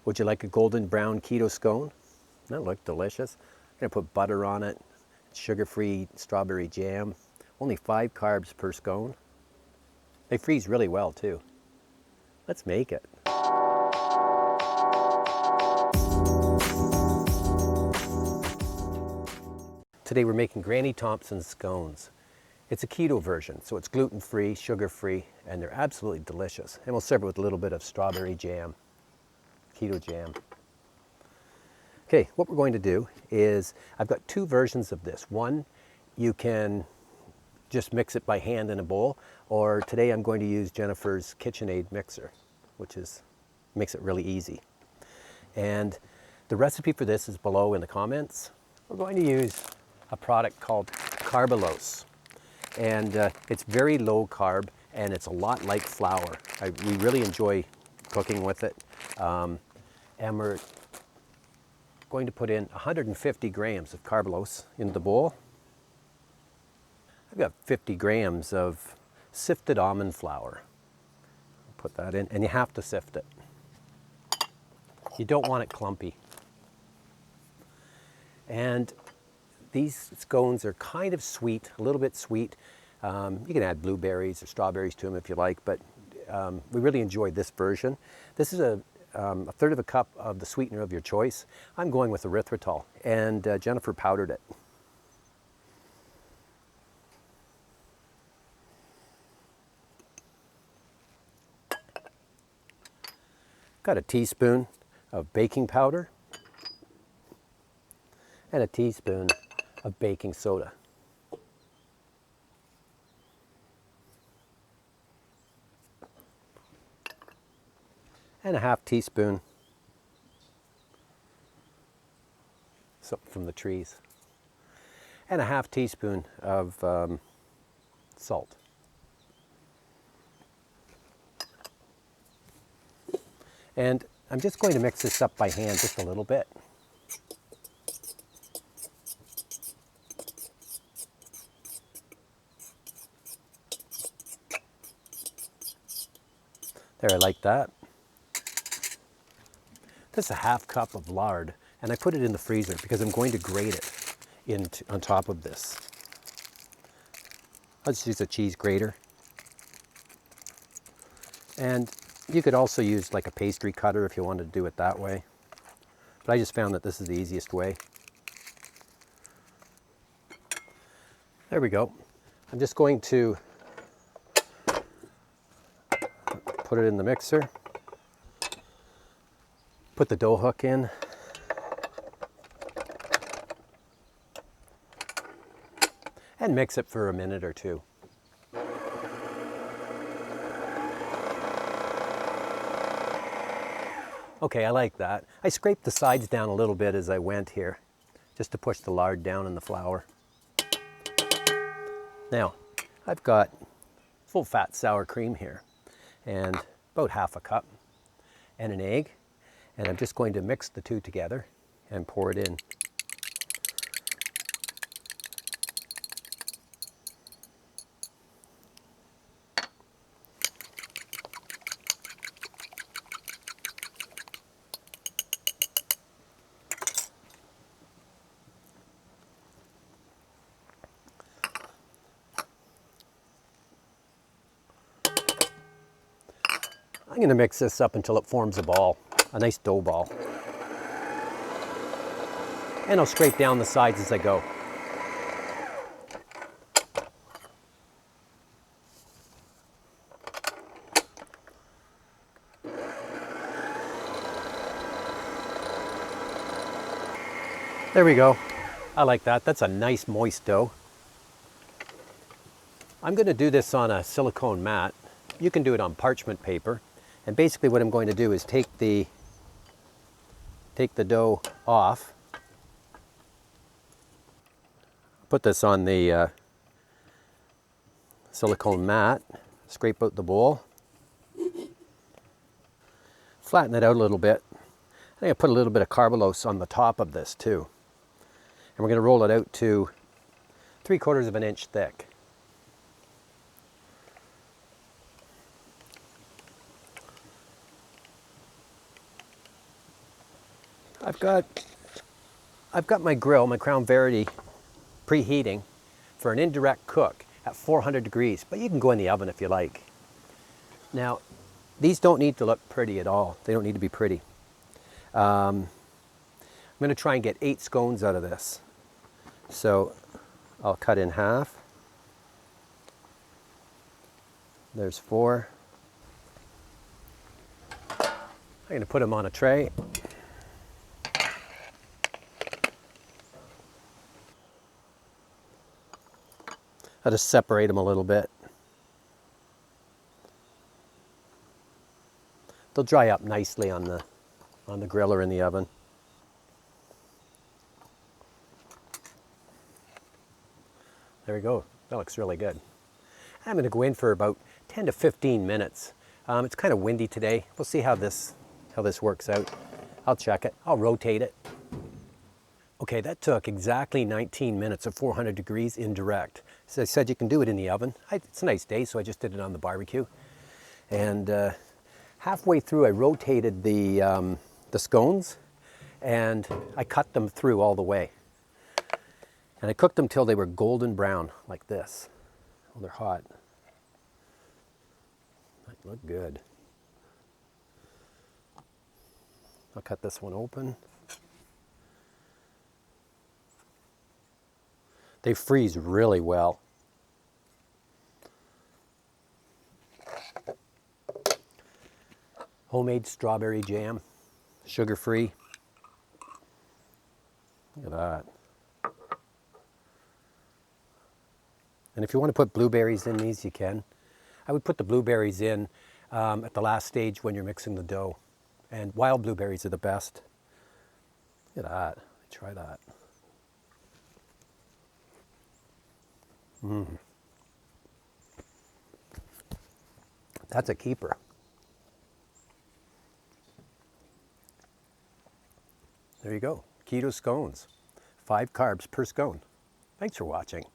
Would you like a golden brown keto scone? That looked delicious. I'm going to put butter on it, sugar-free strawberry jam, only 5 carbs per scone. They freeze really well too. Let's make it. Today we're making Granny Thompson scones. It's a keto version, so it's gluten-free, sugar-free, and they're absolutely delicious. And we'll serve it with a little bit of strawberry jam, keto jam. Okay, what we're going to do is, I've got 2 versions of this. One, you can just mix it by hand in a bowl, or today I'm going to use Jennifer's KitchenAid mixer, which makes it really easy. And the recipe for this is below in the comments. We're going to use a product called carbalose. And it's very low carb, and it's a lot like flour. We really enjoy cooking with it. And we're going to put in 150 grams of carbalose into the bowl. I've got 50 grams of sifted almond flour. Put that in, and you have to sift it. You don't want it clumpy. And these scones are kind of sweet, a little bit sweet. You can add blueberries or strawberries to them if you like, but we really enjoy this version. This is a 1/3 of a cup of the sweetener of your choice. I'm going with erythritol, and Jennifer powdered it. Got a teaspoon of baking powder and a teaspoon of baking soda. And a 1/2 teaspoon, something from the trees, and a 1/2 teaspoon of salt. And I'm just going to mix this up by hand just a little bit. There, I like that. This is a 1/2 cup of lard, and I put it in the freezer because I'm going to grate it on top of this. I'll just use a cheese grater. And you could also use like a pastry cutter if you wanted to do it that way. But I just found that this is the easiest way. There we go. I'm just going to put it in the mixer. Put the dough hook in. And mix it for a minute or 2. Okay, I like that. I scraped the sides down a little bit as I went here, just to push the lard down in the flour. Now, I've got full fat sour cream here, and about 1/2 cup, and an egg. And I'm just going to mix the 2 together and pour it in. I'm going to mix this up until it forms a ball, a nice dough ball. And I'll scrape down the sides as I go. There we go. I like that. That's a nice moist dough. I'm going to do this on a silicone mat. You can do it on parchment paper. And basically what I'm going to do is take the dough off. Put this on the silicone mat, scrape out the bowl, flatten it out a little bit. I'm going to put a little bit of carbalose on the top of this too. And we're going to roll it out to 3/4 of an inch thick. I've got my grill, my Crown Verity, preheating for an indirect cook at 400 degrees, but you can go in the oven if you like. Now, these don't need to look pretty at all. They don't need to be pretty. I'm going to try and get 8 scones out of this. So I'll cut in half. There's 4. I'm going to put them on a tray. I'll just separate them a little bit. They'll dry up nicely on the grill or in the oven. There we go. That looks really good. I'm going to go in for about 10 to 15 minutes. It's kind of windy today. We'll see how this works out. I'll check it. I'll rotate it. Okay, that took exactly 19 minutes at 400 degrees indirect. So I said you can do it in the oven. It's a nice day, so I just did it on the barbecue. And halfway through, I rotated the scones, and I cut them through all the way. And I cooked them till they were golden brown, like this. Well, they're hot. They look good. I'll cut this one open. They freeze really well. Homemade strawberry jam, sugar-free. Look at that. And if you want to put blueberries in these, you can. I would put the blueberries in at the last stage when you're mixing the dough. And wild blueberries are the best. Look at that. Try that. That's a keeper. There you go. Keto Scones. 5 carbs per scone. Thanks for watching.